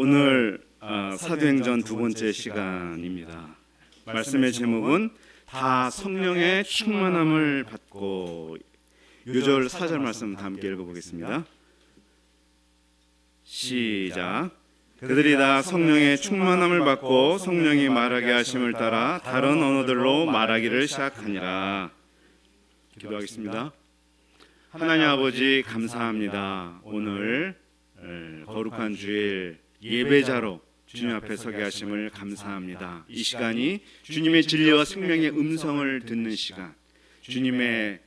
오늘 사도행전 두 번째 시간입니다. 말씀의 제목은 다 성령의 충만함을 받고, 요절 4절 말씀 다 함께 읽어보겠습니다. 시작. 그들이 다 성령의 충만함을 받고 성령이 말하게 하심을 따라 다른 언어들로 말하기를 시작하니라. 기도하겠습니다. 하나님 아버지, 감사합니다. 오늘 거룩한 주일 예배자로 주님 앞에 서게 하심을 감사합니다. 이 시간이 주님의 진리와 생명의 음성을 듣는 시간, 주님의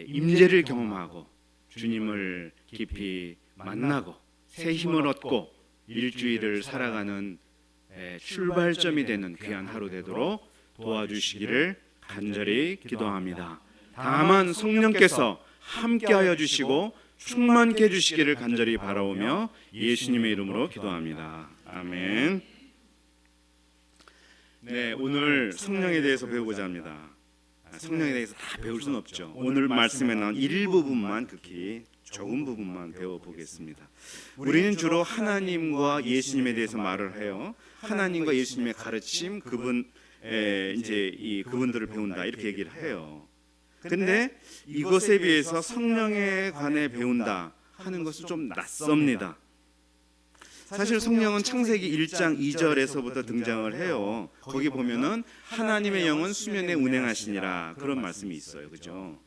임재를 경험하고 주님을 깊이 만나고 새 힘을 얻고 일주일을 살아가는 출발점이 되는 귀한 하루 되도록 도와주시기를 간절히 기도합니다. 다만 성령께서 함께하여 주시고 충만케 해주시기를 간절히 바라오며 예수님의 이름으로 기도합니다. 아멘. 네, 오늘 성령에 대해서 배우고자 합니다. 성령에 대해서 다 배울 수는 없죠. 오늘 말씀에 나온 일부분만, 극히 적은 부분만 배워보겠습니다. 우리는 주로 하나님과 예수님에 대해서 말을 해요. 하나님과 예수님의 가르침, 그분들을 배운다, 이렇게 얘기를 해요. 근데 이것에 비해서 성령에 관해 배운다 하는 것은 좀 낯섭니다. 사실 성령은 창세기 1장 2절에서부터 등장을 해요. 거기 보면은 하나님의 영은 수면에 운행하시니라, 그런 말씀이 있어요. 그죠?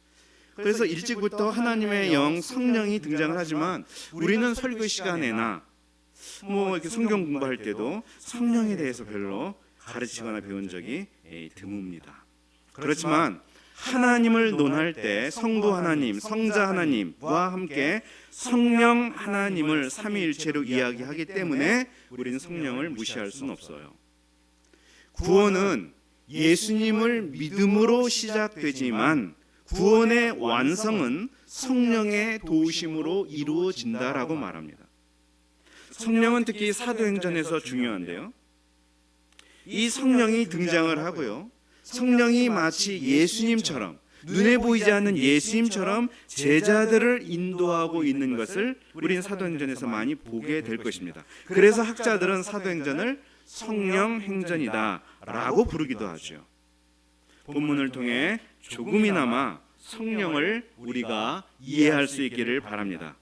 그래서 일찍부터 하나님의 영, 성령이 등장을 하지만 우리는 설교 시간에나 이렇게 성경 공부할 때도 성령에 대해서 별로 가르치거나 배운 적이 드뭅니다. 그렇지만 하나님을 논할 때 성부 하나님, 성자 하나님과 함께 성령 하나님을 삼위일체로 이야기하기 때문에 우리는 성령을 무시할 수는 없어요. 구원은 예수님을 믿음으로 시작되지만 구원의 완성은 성령의 도우심으로 이루어진다라고 말합니다. 성령은 특히 사도행전에서 중요한데요. 이 성령이 등장을 하고요, 성령이 마치 예수님처럼, 눈에 보이지 않는 예수님처럼 제자들을 인도하고 있는 것을 우리는 사도행전에서 많이 보게 될 것입니다. 그래서 학자들은 사도행전을 성령행전이다 라고 부르기도 하죠. 본문을 통해 조금이나마 성령을 우리가 이해할 수 있기를 바랍니다.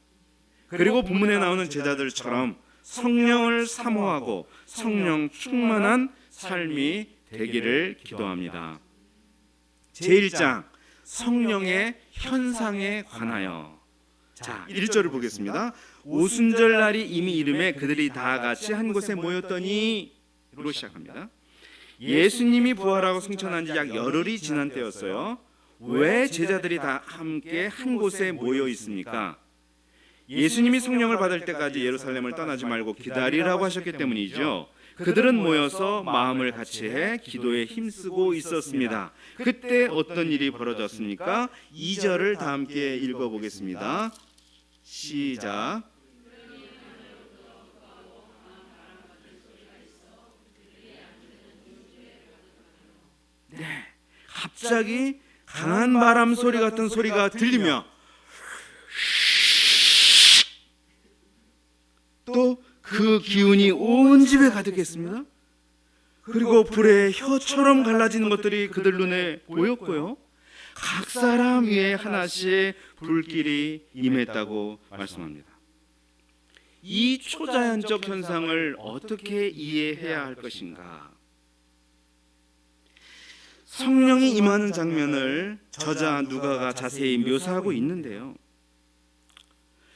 그리고 본문에 나오는 제자들처럼 성령을 사모하고 성령 충만한 삶이 되기를 기도합니다. 제1장 성령의 현상에 관하여, 자 1절을 보겠습니다. 오순절날이 이미 이름에 그들이 다 같이 한 곳에 모였더니 로 시작합니다. 예수님이 부활하고 승천한 지 약 열흘이 지난 때였어요. 왜 제자들이 다 함께 한 곳에 모여 있습니까? 예수님이 성령을 받을 때까지 예루살렘을 떠나지 말고 기다리라고 하셨기 때문이죠. 그들은 모여서 마음을 같이해 기도에 힘쓰고 있었습니다. 그때 어떤 일이 벌어졌습니까? 2절을 다 함께 읽어보겠습니다. 시작. 네, 갑자기 강한 바람 소리 같은 소리가 들리며 또 그 기운이 온 집에 가득했습니다. 그리고 불에 혀처럼 갈라지는 것들이 그들 눈에 보였고요, 각 사람 위에 하나씩 불길이 임했다고 말씀합니다. 이 초자연적 현상을 어떻게 이해해야 할 것인가? 성령이 임하는 장면을 저자 누가가 자세히 묘사하고 있는데요,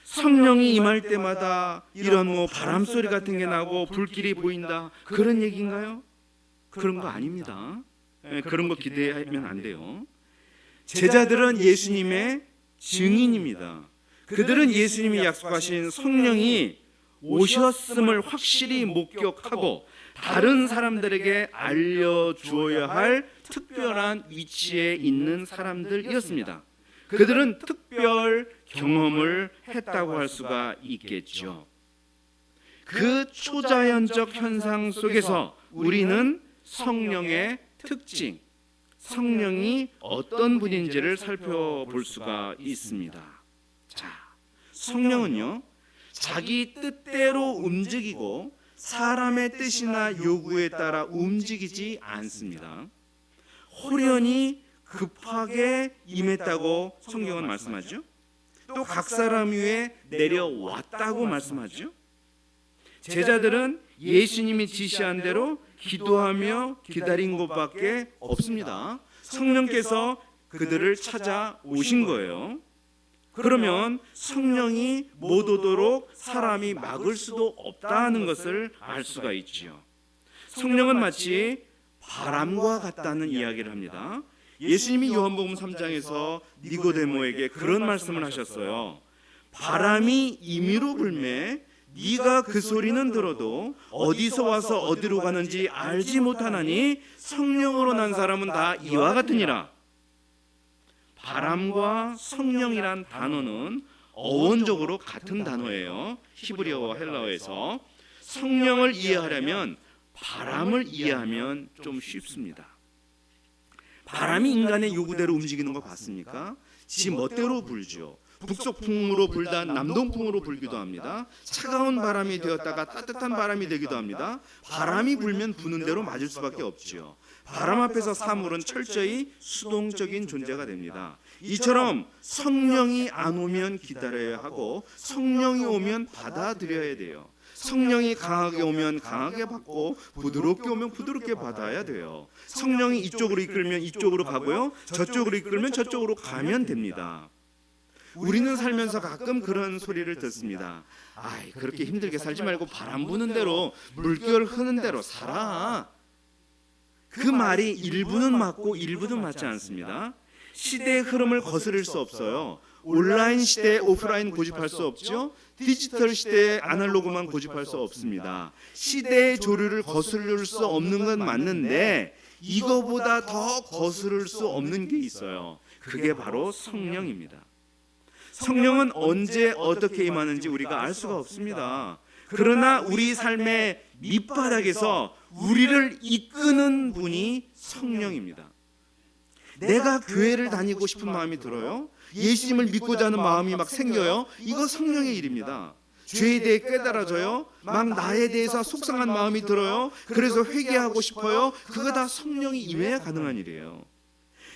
성령이 임할 때마다 이런 바람소리 같은 게 나고 불길이 보인다, 그런 얘기인가요? 그런 거 아닙니다. 그런 거 기대하면 안 돼요. 제자들은 예수님의 증인입니다. 그들은 예수님이 약속하신 성령이 오셨음을 확실히 목격하고 다른 사람들에게 알려주어야 할 특별한 위치에 있는 사람들이었습니다. 그들은 특별 경험을 했다고 할 수가 있겠죠. 그 초자연적 현상 속에서 우리는 성령의 특징, 성령이 어떤 분인지를 살펴볼 수가 있습니다. 자, 성령은요, 자기 뜻대로 움직이고 사람의 뜻이나 요구에 따라 움직이지 않습니다. 호련히 급하게 임했다고 성경은 말씀하죠. 또 각 사람 위에 내려왔다고 말씀하죠. 제자들은 예수님이 지시한 대로 기도하며 기다린 것밖에 없습니다. 성령께서 그들을 찾아오신 거예요. 그러면 성령이 못 오도록 사람이 막을 수도 없다는 것을 알 수가 있지요. 성령은 마치 바람과 같다는 이야기를 합니다. 예수님이 요한복음 3장에서 니고데모에게 그런 말씀을 하셨어요. 바람이 임의로 불매 네가 그 소리는 들어도 어디서 와서 어디로 가는지 알지 못하나니 성령으로 난 사람은 다 이와 같으니라. 바람과 성령이란 단어는 어원적으로 같은 단어예요. 히브리어와 헬라어에서. 성령을 이해하려면 바람을 이해하면 좀 쉽습니다. 바람이 인간의 요구대로 움직이는 거 봤습니까? 지 멋대로 불죠. 북서풍으로 불다 남동풍으로 불기도 합니다. 차가운 바람이 되었다가 따뜻한 바람이 되기도 합니다. 바람이 불면 부는 대로 맞을 수밖에 없지요. 바람 앞에서 사물은 철저히 수동적인 존재가 됩니다. 이처럼 성령이 안 오면 기다려야 하고 성령이 오면 받아들여야 돼요. 성령이 강하게 오면 강하게 받고 부드럽게 오면 부드럽게 받아야 돼요. 성령이 이쪽으로 이끌면 이쪽으로 가고요. 저쪽으로 이끌면 저쪽으로 가면 됩니다. 우리는 살면서 가끔 그런 소리를 듣습니다. 아이, 그렇게 힘들게 살지 말고 바람 부는 대로 물결 흐는 대로 살아. 그 말이 일부는 맞고 일부는 맞지 않습니다. 시대의 흐름을 거스를 수 없어요. 온라인 시대에 오프라인 고집할 수 없죠. 디지털 시대에 아날로그만 고집할 수 없습니다. 시대의 조류를 거스를 수 없는 건 맞는데 이거보다 더 거스를 수 없는 게 있어요. 그게 바로 성령입니다. 성령은 언제 어떻게 임하는지 우리가 알 수가 없습니다. 그러나 우리 삶의 밑바닥에서 우리를 이끄는 분이 성령입니다. 내가 교회를 다니고 싶은 마음이 들어요. 예수님을 믿고자 하는 마음이 막 생겨요. 이거 성령의 일입니다. 죄에 대해 깨달아져요. 막 나에 대해서 속상한 마음이 들어요. 그래서 회개하고 싶어요. 그거 다 성령이 임해야 가능한 일이에요.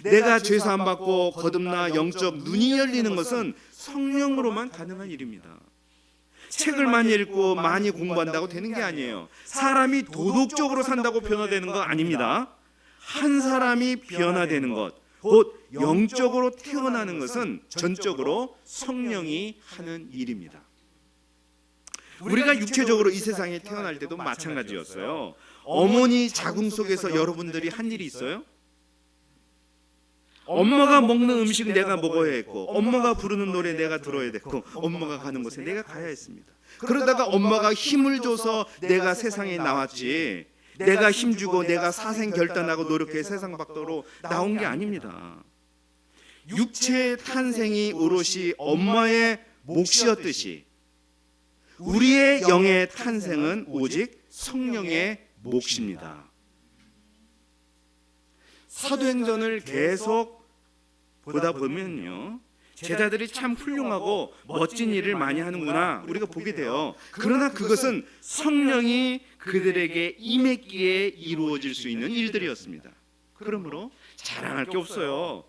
내가 죄 사함 받고 거듭나 영적 눈이 열리는 것은 성령으로만 가능한 일입니다. 책을 많이 읽고 많이 공부한다고 되는 게 아니에요. 사람이 도덕적으로 산다고 변화되는 거 아닙니다. 한 사람이 변화되는 것, 곧 영적으로 태어나는 것은 전적으로 성령이 하는 일입니다. 우리가 육체적으로 이 세상에 태어날 때도 마찬가지였어요. 어머니 자궁 속에서 여러분들이 한 일이 있어요? 엄마가 먹는 음식을 내가 먹어야 했고, 엄마가 부르는 노래 내가 들어야 됐고, 엄마가 가는 곳에 내가 가야 했습니다. 그러다가 엄마가 힘을 줘서 내가 세상에 나왔지, 내가 힘주고 내가 사생 결단하고 노력해 세상 밖으로 나온 게 아닙니다. 육체의 탄생이 오롯이 엄마의 몫이었듯이 우리의 영의 탄생은 오직 성령의 몫입니다. 사도행전을 계속 보다 보면요, 제자들이 참 훌륭하고 멋진 일을 많이 하는구나 우리가 보게 돼요. 그러나 그것은 성령이 그들에게 임했기에 이루어질 수 있는 일들이었습니다. 그러므로 자랑할 게 없어요.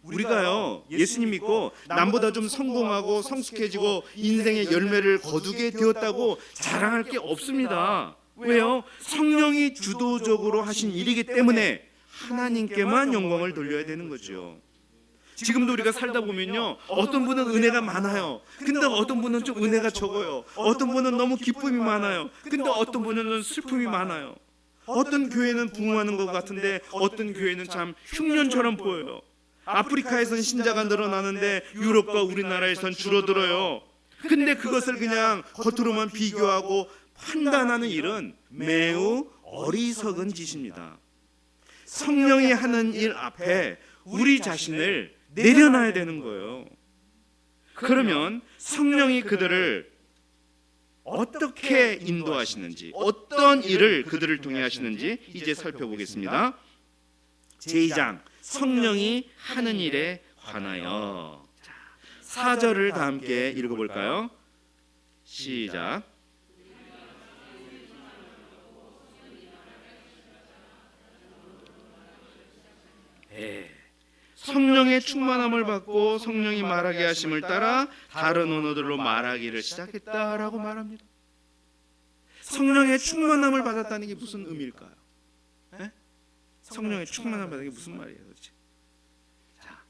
우리가요, 예수님 믿고 남보다 좀 성공하고 성숙해지고 인생의 열매를 거두게 되었다고 자랑할 게 없습니다. 왜요? 성령이 주도적으로 하신 일이기 때문에 하나님께만 영광을 돌려야 되는 거죠. 지금도 우리가 살다 보면요, 어떤 분은 은혜가 많아요. 근데 어떤 분은 좀 은혜가 적어요. 어떤 분은 너무 기쁨이 많아요. 근데 어떤 분은 슬픔이 많아요. 어떤 교회는 부흥하는 것 같은데 어떤 교회는 참 흉년처럼 보여요. 아프리카에선 신자가 늘어나는데 유럽과 우리나라에선 줄어들어요. 근데 그것을 그냥 겉으로만 비교하고 판단하는 일은 매우 어리석은 짓입니다. 성령이 하는 일 앞에 우리 자신을 내려놔야 되는 거예요. 그러면 성령이 그들을 어떻게 인도하시는지, 어떤 일을 그들을 통해 하시는지 이제 살펴보겠습니다. 제2장 성령이 하는 일에 관하여. 4절을 다 함께 읽어볼까요? 시작. 성령의 충만함을 받고 성령이 말하게 하심을 따라 다른 언어들로 말하기를 시작했다라고 말합니다. 성령의 충만함을 받았다는 게 무슨 의미일까요? 네? 성령의 충만함을 받는 게 무슨 말이에요, 도대체? 자,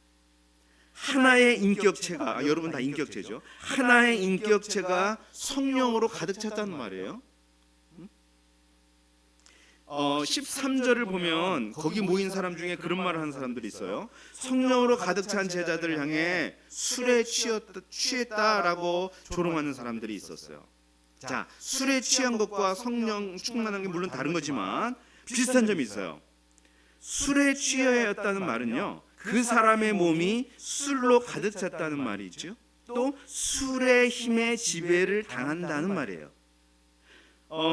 하나의 인격체가 여러분 다 인격체죠. 하나의 인격체가 성령으로 가득 찼다는 말이에요. 13절을 보면 거기 모인 사람 중에 그런 말을 하는 사람들이 있어요. 성령으로 가득 찬 제자들을 향해 술에 취했다라고 조롱하는 사람들이 있었어요. 자, 술에 취한 것과 성령 충만한 게 물론 다른 거지만 비슷한 점이 있어요. 술에 취하였다는 말은요, 그 사람의 몸이 술로 가득 찼다는 말이죠. 또 술의 힘에 지배를 당한다는 말이에요.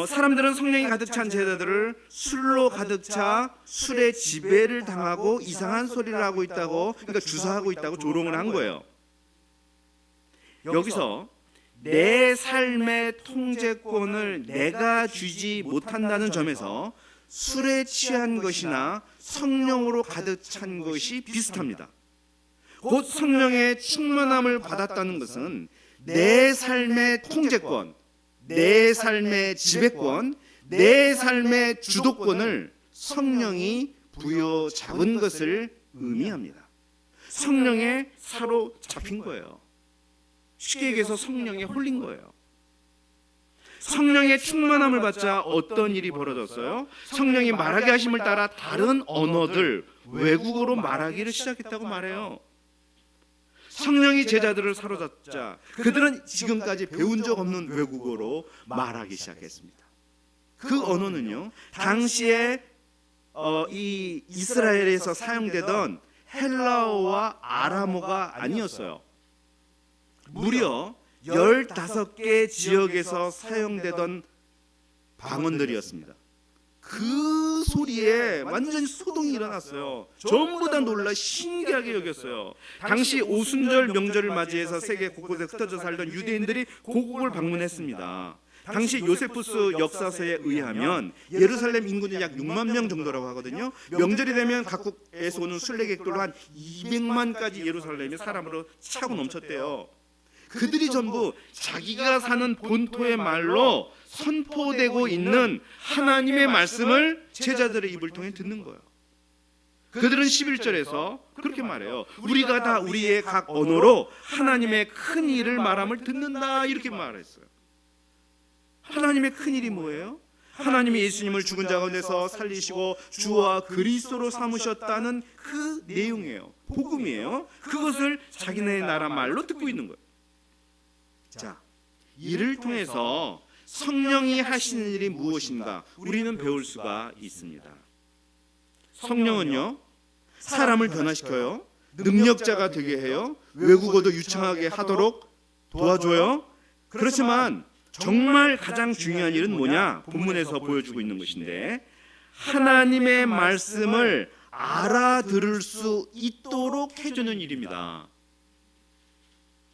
사람들은 성령이 가득 찬 제자들을 술로 가득 차 술의 지배를 당하고 이상한 소리를 하고 있다고, 그러니까 주사하고 있다고 조롱을 한 거예요. 여기서 내 삶의 통제권을 내가 주지 못한다는 점에서 술에 취한 것이나 성령으로 가득 찬 것이 비슷합니다. 곧 성령의 충만함을 받았다는 것은 내 삶의 통제권, 내 삶의 지배권, 내 삶의 주도권을 성령이 부여잡은 것을 의미합니다. 성령에 사로잡힌 거예요. 쉽게 얘기해서 성령에 홀린 거예요. 성령의 충만함을 받자 어떤 일이 벌어졌어요? 성령이 말하게 하심을 따라 다른 언어들, 외국어로 말하기를 시작했다고 말해요. 성령이 제자들을 사로잡자 그들은 지금까지 배운 적 없는 외국어로 말하기 시작했습니다. 그 언어는요, 당시에 이 이스라엘에서 사용되던 헬라어와 아람어가 아니었어요. 무려 15개 지역에서 사용되던 방언들이었습니다. 그 소리에 완전히 소동이 일어났어요. 전부 다 놀라 신기하게 여겼어요. 당시 오순절 명절을 맞이해서 세계 곳곳에 흩어져 살던 유대인들이 고국을 방문했습니다. 당시 요세푸스 역사서에 의하면 예루살렘 인구는 약 6만 명 정도라고 하거든요. 명절이 되면 각국에서 오는 순례객들로 한 200만까지 예루살렘이 사람으로 차고 넘쳤대요. 그들이 전부 자기가 사는 본토의 말로 선포되고 있는 하나님의 말씀을 제자들의 입을 통해 듣는 거예요. 그들은 11절에서 그렇게 말해요. 우리가 다 우리의 각 언어로 하나님의 큰 일을 말함을 듣는다, 이렇게 말했어요. 하나님의 큰 일이 뭐예요? 하나님이 예수님을 죽은 자 가운데서 살리시고 주와 그리스도로 삼으셨다는 그 내용이에요. 복음이에요. 그것을 자기네 나라 말로 듣고 있는 거예요. 자, 이를 통해서 성령이 하시는 일이 무엇인가 우리는 배울 수가 있습니다. 성령은요, 사람을 변화시켜요. 능력자가 되게 해요. 외국어도 유창하게 하도록 도와줘요. 그렇지만 정말 가장 중요한 일은 뭐냐? 본문에서 보여주고 있는 것인데, 하나님의 말씀을 알아들을 수 있도록 해주는 일입니다.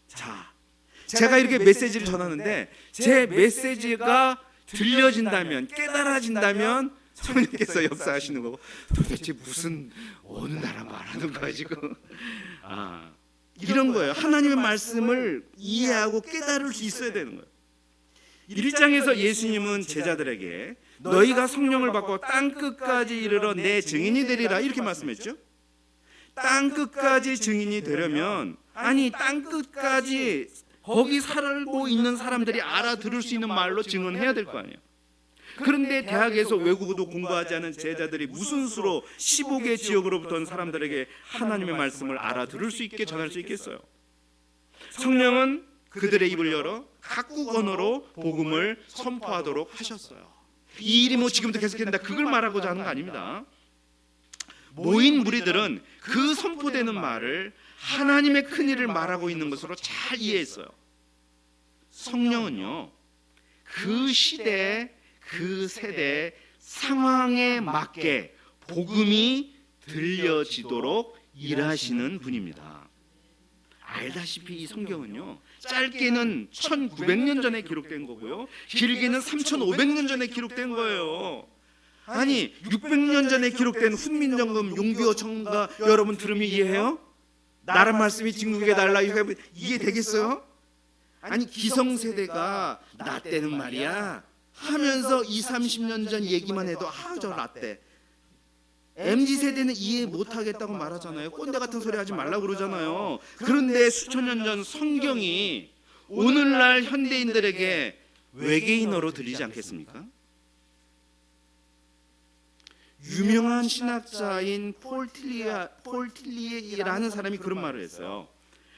자, 제가 이렇게 메시지를 전하는데 제 메시지가 들려진다면, 깨달아진다면 성령께서 역사하시는 거고, 도대체 무슨 어느 나라 말하는 거야 지금? 이런 거예요. 하나님의 말씀을 이해하고 깨달을 수 있어야 되는 거예요. 1장에서 예수님은 제자들에게 너희가 성령을 받고 땅 끝까지 이르러 내 증인이 되리라, 이렇게 말씀했죠. 땅 끝까지 증인이 되려면, 아니 땅 끝까지 거기 살고 있는 사람들이 알아들을 수 있는 말로 증언해야 될 거 아니에요. 그런데 대학에서 외국어도 공부하지 않은 제자들이 무슨 수로 15개 지역으로부터 온 사람들에게 하나님의 말씀을 알아들을 수 있게 전할 수 있겠어요? 성령은 그들의 입을 열어 각국 언어로 복음을 선포하도록 하셨어요. 이 일이 뭐 지금도 계속된다, 그걸 말하고자 하는 거 아닙니다. 모인 무리들은 그 선포되는 말을 하나님의 큰 일을 말하고 있는 것으로 잘 이해했어요. 성령은요, 그 시대, 그 세대 상황에 맞게 복음이 들려지도록 일하시는 분입니다. 알다시피 이 성경은요, 짧게는 1900년 전에 기록된 거고요, 길게는 3500년 전에 기록된 거예요. 아니 600년 전에 기록된 훈민정음, 용비어 청가 여러분 들으면 이해해요? 나란 말씀이 진국에 달라 이해되겠어요? 아니 기성세대가 나 때는 말이야 하면서 20-30년 전 얘기만 해도 저 라떼 MZ세대는 이해 못하겠다고 말하잖아요. 꼰대 같은 소리 하지 말라고 그러잖아요. 그런데 수천 년 전 성경이 오늘날 현대인들에게 외계인어로 들리지 않겠습니까? 유명한 신학자인 폴 틸리에라는 사람이 그런 말을 했어요.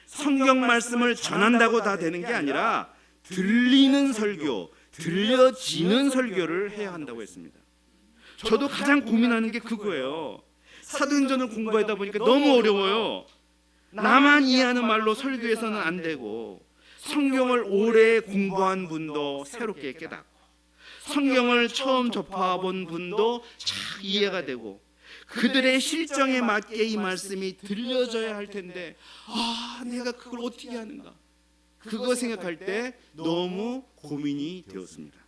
성경 말씀을 전한다고 다 되는 게 아니라 들리는 설교, 들려지는 설교를 해야 한다고 했습니다. 저도 가장 고민하는 게 그거예요. 사도행전을 공부하다 보니까 너무 어려워요. 나만 이해하는 말로 설교해서는 안 되고, 성경을 오래 공부한 분도 새롭게 깨닫고, 성경을 처음 접해본 분도 잘 이해가 되고, 그들의 실정에 맞게 이 말씀이 들려져야 할 텐데 내가 그걸 어떻게 하는가, 그거 생각할 때 너무 고민이 되었습니다.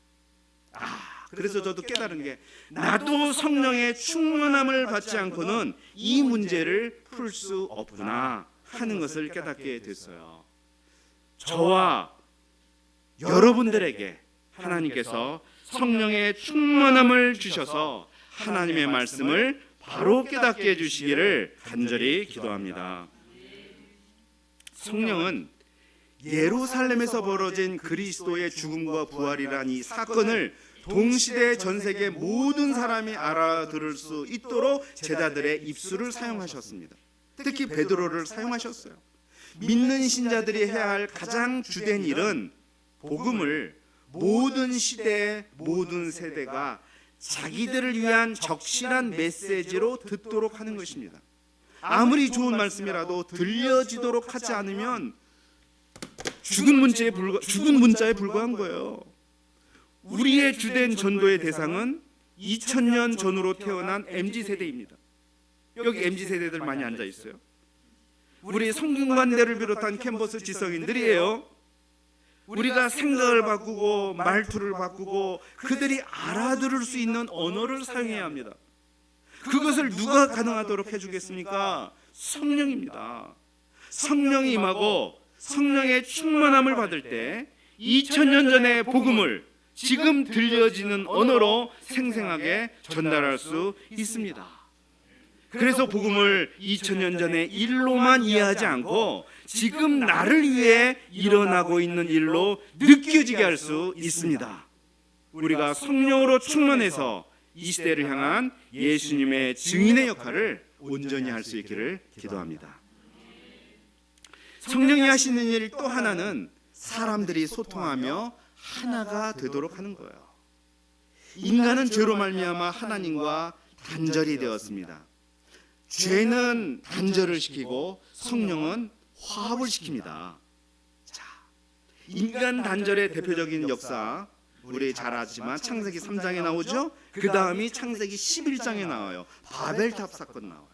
그래서 저도 깨달은 게, 나도 성령의 충만함을 받지 않고는 이 문제를 풀 수 없구나 하는 것을 깨닫게 됐어요. 저와 여러분들에게 하나님께서 성령의 충만함을 주셔서 하나님의 말씀을 바로 깨닫게 해주시기를 간절히 기도합니다. 성령은 예루살렘에서 벌어진 그리스도의 죽음과 부활이란 이 사건을 동시대 전 세계 모든 사람이 알아들을 수 있도록 제자들의 입술을 사용하셨습니다. 특히 베드로를 사용하셨어요. 믿는 신자들이 해야 할 가장 주된 일은 복음을 모든 시대, 모든 세대가 자기들을 위한 적실한 메시지로 듣도록 하는 것입니다. 아무리 좋은 말씀이라도 들려지도록 하지 않으면 죽은 문자에 불과한 거예요. 우리의 주된 전도의 대상은 2000년 전으로 태어난 MZ세대입니다. 여기 MZ세대들 많이 앉아 있어요. 우리 성균관대를 비롯한 캠퍼스 지성인들이에요. 우리가 생각을 바꾸고 말투를 바꾸고 그들이 알아들을 수 있는 언어를 사용해야 합니다. 그것을 누가 가능하도록 해주겠습니까? 성령입니다. 성령이 임하고 성령의 충만함을 받을 때 2000년 전의 복음을 지금 들려지는 언어로 생생하게 전달할 수 있습니다. 그래서 복음을 2000년 전의 일로만 이해하지 않고 지금 나를 위해 일어나고 있는 일로 느껴지게 할 수 있습니다. 우리가 성령으로 충만해서 이 시대를 향한 예수님의 증인의 역할을 온전히 할 수 있기를 기도합니다. 성령이 하시는 일 또 하나는 사람들이 소통하며 하나가 되도록 하는 거예요. 인간은 죄로 말미암아 하나님과 단절이 되었습니다. 죄는 단절을 시키고 성령은 화합을 시킵니다. 자, 인간 단절의 대표적인 역사 우리 잘 아지만 창세기 3장에 나오죠. 그 다음이 창세기 11장에 나와요. 바벨탑 사건 나와요.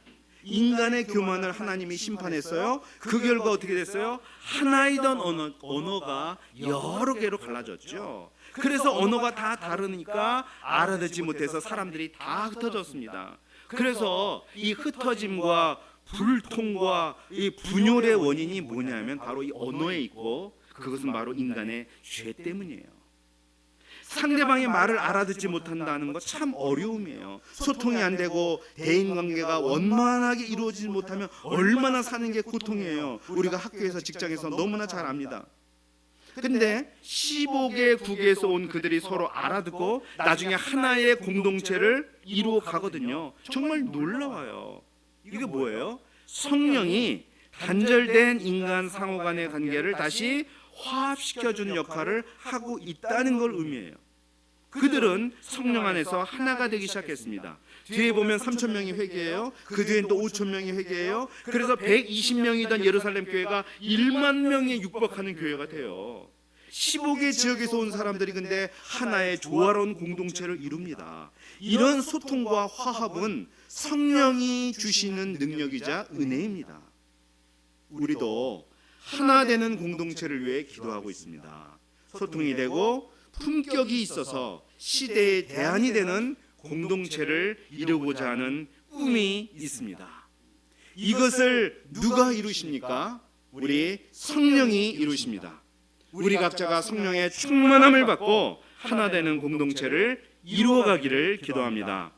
인간의 교만을 하나님이 심판했어요. 그 결과 어떻게 됐어요? 하나이던 언어가 여러 개로 갈라졌죠. 그래서 언어가 다 다르니까 알아듣지 못해서 사람들이 다 흩어졌습니다. 그래서 이 흩어짐과 불통과 이 분열의 원인이 뭐냐면 바로 이 언어에 있고, 그것은 바로 인간의 죄 때문이에요. 상대방의 말을 알아듣지 못한다는 거 참 어려움이에요. 소통이 안 되고 대인관계가 원만하게 이루어지지 못하면 얼마나 사는 게 고통이에요. 우리가 학교에서 직장에서 너무나 잘 압니다. 근데 15개 국에서 온 그들이 서로 알아듣고 나중에 하나의 공동체를 이루어 가거든요. 정말 놀라워요. 이게 뭐예요? 성령이 단절된 인간 상호 간의 관계를 다시 화합시켜주는 역할을 하고 있다는 걸 의미해요. 그들은 성령 안에서 하나가 되기 시작했습니다. 뒤에 보면 3,000명이 회개해요. 그 뒤엔 또 5,000명이 회개해요. 그래서 120명이던 예루살렘 교회가 1만 명에 육박하는 교회가 돼요. 15개 지역에서 온 사람들이 근데 하나의 조화로운 공동체를 이룹니다. 이런 소통과 화합은 성령이 주시는 능력이자 은혜입니다. 우리도 하나 되는 공동체를 위해 기도하고 있습니다. 소통이 되고 품격이 있어서 시대의 대안이 되는 공동체를 이루고자 하는 꿈이 있습니다. 이것을 누가 이루십니까? 우리 성령이 이루십니다. 우리 각자가 성령의 충만함을 받고 하나 되는 공동체를 이루어가기를 기도합니다.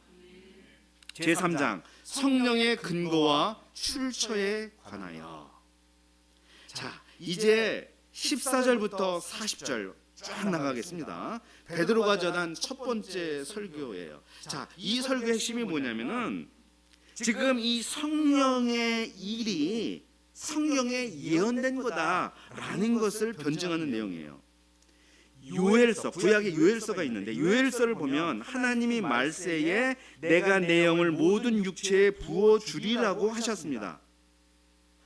제3장 성령의 근거와 출처에 관하여. 자, 이제 14절부터 40절 쫙 나가겠습니다. 베드로가 전한 첫 번째 설교예요. 자, 이 설교의 핵심이 뭐냐면은 지금 이 성령의 일이 성령에 예언된 거다라는 것을 변증하는 내용이에요. 요엘서, 구약에 요엘서가 있는데 요엘서를 보면 하나님이 말세에 내가 내 영을 모든 육체에 부어주리라고 하셨습니다.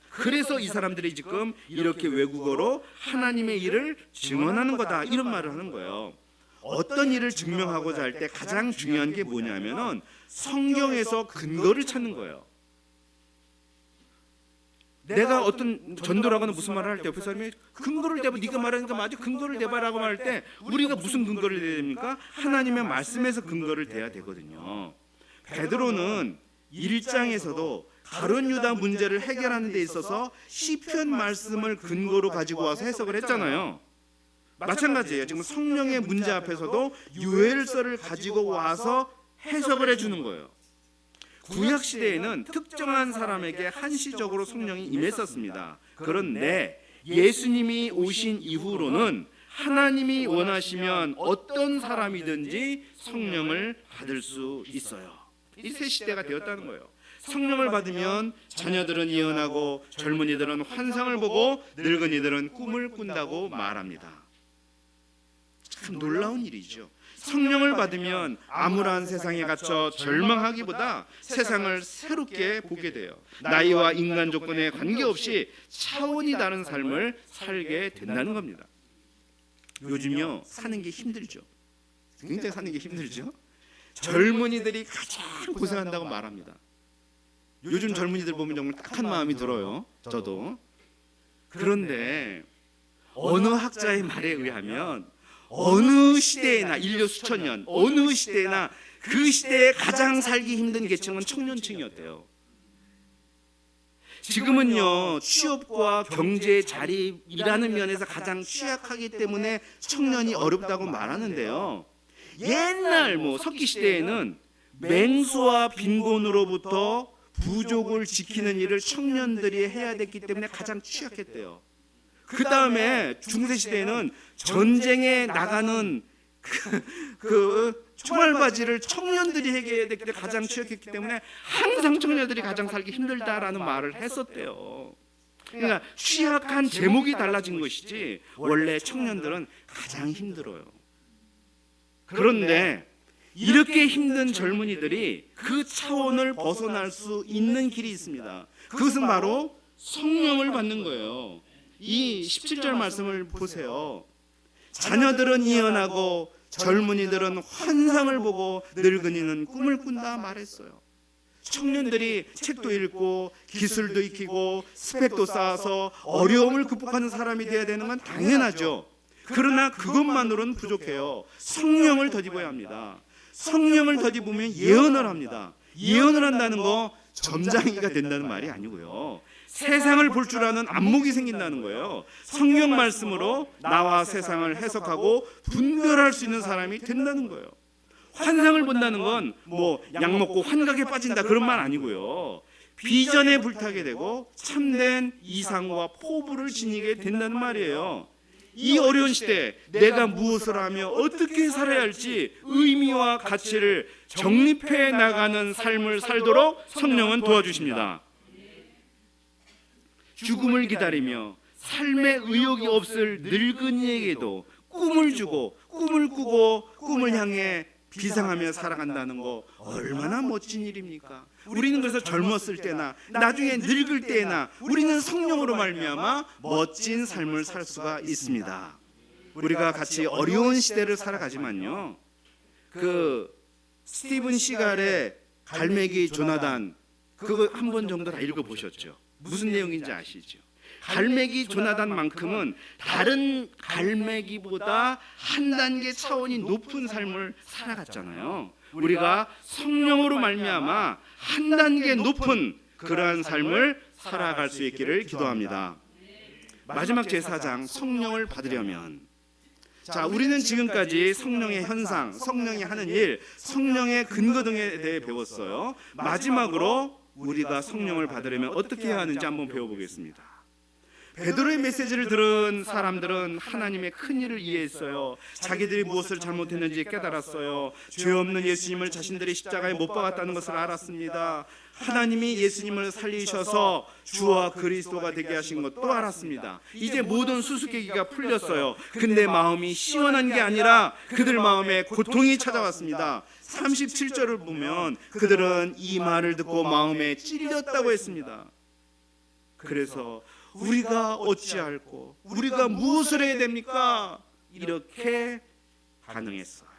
그래서 이 사람들이 지금 이렇게 외국어로 하나님의 일을 증언하는 거다 이런 말을 하는 거예요. 어떤 일을 증명하고자 할 때 가장 중요한 게 뭐냐면은 성경에서 근거를 찾는 거예요. 내가 어떤 전도라고는 무슨 말을 할 때 옆에 사람이 근거를 대봐, 네가 말하니까 맞아, 근거를 대봐라고 말할 때 우리가 무슨 근거를 대야 됩니까? 하나님의 말씀에서 근거를 대야 되거든요. 베드로는 1장에서도 가룟 유다 문제를 해결하는 데 있어서 시편 말씀을 근거로 가지고 와서 해석을 했잖아요. 마찬가지예요. 지금 성령의 문제 앞에서도 요엘서를 가지고 와서 해석을 해주는 거예요. 구약 시대에는 특정한 사람에게 한시적으로 성령이 임했었습니다. 그런데 예수님이 오신 이후로는 하나님이 원하시면 어떤 사람이든지 성령을 받을 수 있어요. 이 새 시대가 되었다는 거예요. 성령을 받으면 자녀들은 예언하고 젊은이들은 환상을 보고 늙은이들은 꿈을 꾼다고 말합니다. 참 놀라운 일이죠. 성령을 받으면 암울한 세상에 갇혀 절망하기보다 세상을 새롭게 보게 돼요. 나이와 인간 조건에 관계없이 차원이 다른 삶을 살게 된다는 겁니다. 요즘요 사는 게 힘들죠. 굉장히 사는 게 힘들죠. 젊은이들이 가장 고생한다고 말합니다. 요즘 젊은이들 보면 정말 딱한 마음이 들어요. 저도. 그런데 어느 학자의 말에 의하면 어느 시대에나 인류 수천 년 어느 시대나 그 시대에 가장 살기 힘든 계층은 청년층이었대요. 지금은요 취업과 경제 자립이라는 면에서 가장 취약하기 때문에 청년이 어렵다고 말하는데요. 옛날 석기 시대에는 맹수와 빈곤으로부터 부족을 지키는 일을 청년들이 해야 됐기 때문에 가장 취약했대요. 그 다음에 중세시대에는 전쟁에 나가는 그 총알바지를 청년들이 해야 됐기 때문에 가장 취약했기 때문에 항상 청년들이 가장 살기 힘들다라는 말을 했었대요. 그러니까 취약한 제목이 달라진 것이지 원래 청년들은 가장 힘들어요. 그런데 이렇게 힘든 젊은이들이 그 차원을 벗어날 수 있는 길이 있습니다. 그것은 바로 성령을 받는 거예요. 이 17절 말씀을 보세요. 자녀들은 예언하고 젊은이들은 환상을 보고 늙은이는 꿈을 꾼다 말했어요. 청년들이 책도 읽고 기술도 익히고 스펙도 쌓아서 어려움을 극복하는 사람이 되어야 되는 건 당연하죠. 그러나 그것만으로는 부족해요. 성령을 덧입어야 합니다. 성령을 덧입으면 예언을 합니다. 예언을 한다는 거 점장이가 된다는 말이 아니고요. 세상을 볼 줄 아는 안목이 생긴다는 거예요. 성경 말씀으로 나와 세상을 해석하고 분별할 수 있는 사람이 된다는 거예요. 환상을 본다는 건 약 먹고 환각에 빠진다 그런 말 아니고요. 비전에 불타게 되고 참된 이상과 포부를 지니게 된다는 말이에요. 이 어려운 시대에 내가 무엇을 하며 어떻게 살아야 할지 의미와 가치를 정립해 나가는 삶을 살도록 성령은 도와주십니다. 죽음을 기다리며 삶의 의욕이 없을 늙은이에게도 꿈을 주고 꿈을 꾸고 꿈을 향해 비상하며 살아간다는 거 얼마나 멋진 일입니까? 우리는 그래서 젊었을 때나 나중에 늙을 때나 우리는 성령으로 말미암아 멋진 삶을 살 수가 있습니다. 우리가 같이 어려운 시대를 살아가지만요. 그 스티븐 시갈의 갈매기 조나단 그거 한 번 정도 다 읽어보셨죠? 무슨 내용인지 아시죠? 갈매기 조나단만큼은 다른 갈매기보다 한 단계 차원이 높은 삶을 살아갔잖아요. 우리가 성령으로 말미암아 한 단계 높은 그러한 삶을 살아갈 수 있기를 기도합니다. 마지막 제사장, 성령을 받으려면, 자, 우리는 지금까지 성령의 현상, 성령이 하는 일, 성령의 근거 등에 대해 배웠어요. 마지막으로 우리가 성령을 받으려면 어떻게 해야 하는지 한번 배워보겠습니다. 베드로의 메시지를 들은 사람들은 하나님의 큰 일을 이해했어요. 자기들이 무엇을 잘못했는지 깨달았어요. 죄 없는 예수님을 자신들이 십자가에 못 박았다는 것을 알았습니다. 하나님이 예수님을 살리셔서 주와 그리스도가 되게 하신 것도 알았습니다. 이제 모든 수수께끼가 풀렸어요. 근데 마음이 시원한 게 아니라 그들 마음에 고통이 찾아왔습니다. 37절을 보면 그들은 이 말을 듣고 마음에 찔렸다고 했습니다. 그래서 우리가 어찌할꼬, 우리가 무엇을 해야 됩니까? 이렇게 반응했어요.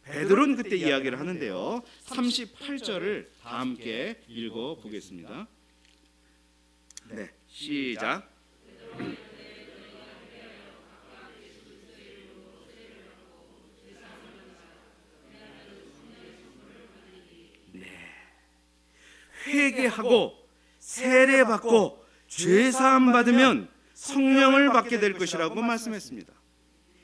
베드로는 그때 이야기를 하는데요, 38절을 다 함께 읽어보겠습니다. 네, 시작. 네, 회개하고 세례받고 죄사함 받으면 성령을 받게 될 것이라고 말씀했습니다.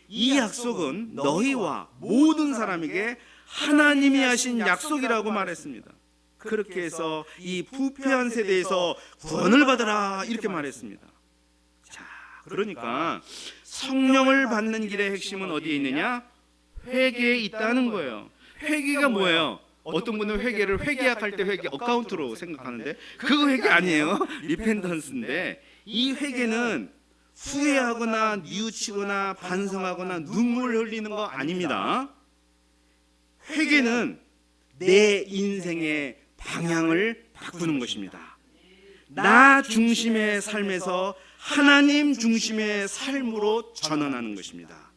이 약속은 너희와 모든 사람에게 하나님이 하신 약속이라고 말했습니다. 그렇게 해서 이 부패한 세대에서 구원을 받으라 이렇게 말했습니다. 자, 그러니까 성령을 받는 길의 핵심은 어디에 있느냐? 회개에 있다는 거예요. 회개가 뭐예요? 어떤 분은 회개를 회계약할 때 회개 어카운트로 생각하는데 그거 회개 아니에요. 리펜던스인데, 이 회개는 후회하거나 뉘우치거나 반성하거나 눈물 흘리는 거 아닙니다. 회개는 내 인생의 방향을 바꾸는 것입니다. 나 중심의 삶에서 하나님 중심의 삶으로 전환하는 것입니다.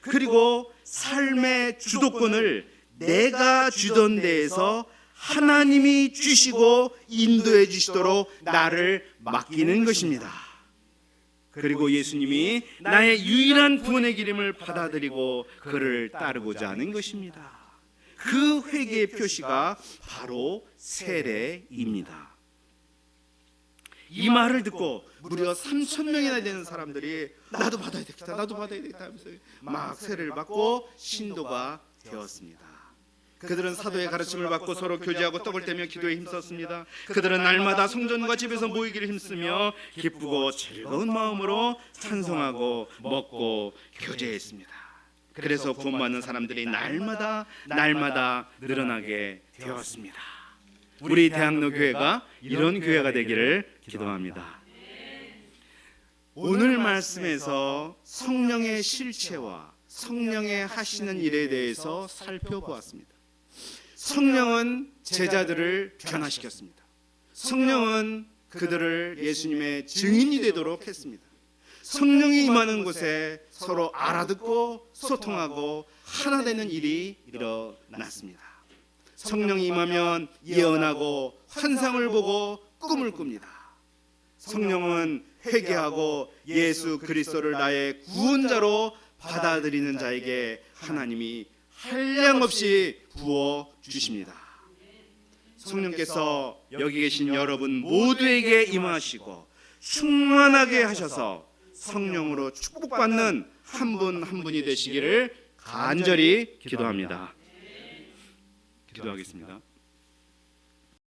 그리고 삶의 주도권을 내가 주던 데에서 하나님이 주시고 인도해 주시도록 나를 맡기는 것입니다. 그리고 예수님이 나의 유일한 구원의 기름을 받아들이고 그를 따르고자 하는 것입니다. 그 회개의 표시가 바로 세례입니다. 이 말을 듣고 무려 3,000명이나 되는 사람들이 나도 받아야 되겠다, 나도 받아야 되겠다 하면서 막 세례를 받고 신도가 되었습니다. 그들은 사도의 가르침을 받고 서로 교제하고 떡을 떼며 기도에 힘썼습니다. 그들은 날마다 성전과 집에서 모이기를 힘쓰며 기쁘고 즐거운 마음으로 찬송하고 먹고 교제했습니다. 그래서 구원받는 사람들이 날마다 늘어나게 되었습니다. 우리 대학로 교회가 이런 교회가 되기를 기도합니다. 오늘 말씀에서 성령의 실체와 성령의 하시는 일에 대해서 살펴보았습니다. 성령은 제자들을 변화시켰습니다. 성령은 그들을 예수님의 증인이 되도록 했습니다. 성령이 임하는 곳에 서로 알아듣고 소통하고 하나 되는 일이 일어났습니다. 성령이 임하면 예언하고 환상을 보고 꿈을 꿉니다. 성령은 회개하고 예수 그리스도를 나의 구원자로 받아들이는 자에게 하나님이 한량없이 부어 주십니다. 성령께서 여기 계신 여러분 모두에게 임하시고 충만하게 하셔서 성령으로 축복받는 한 분 한 분이 되시기를 간절히 기도합니다. 기도하겠습니다.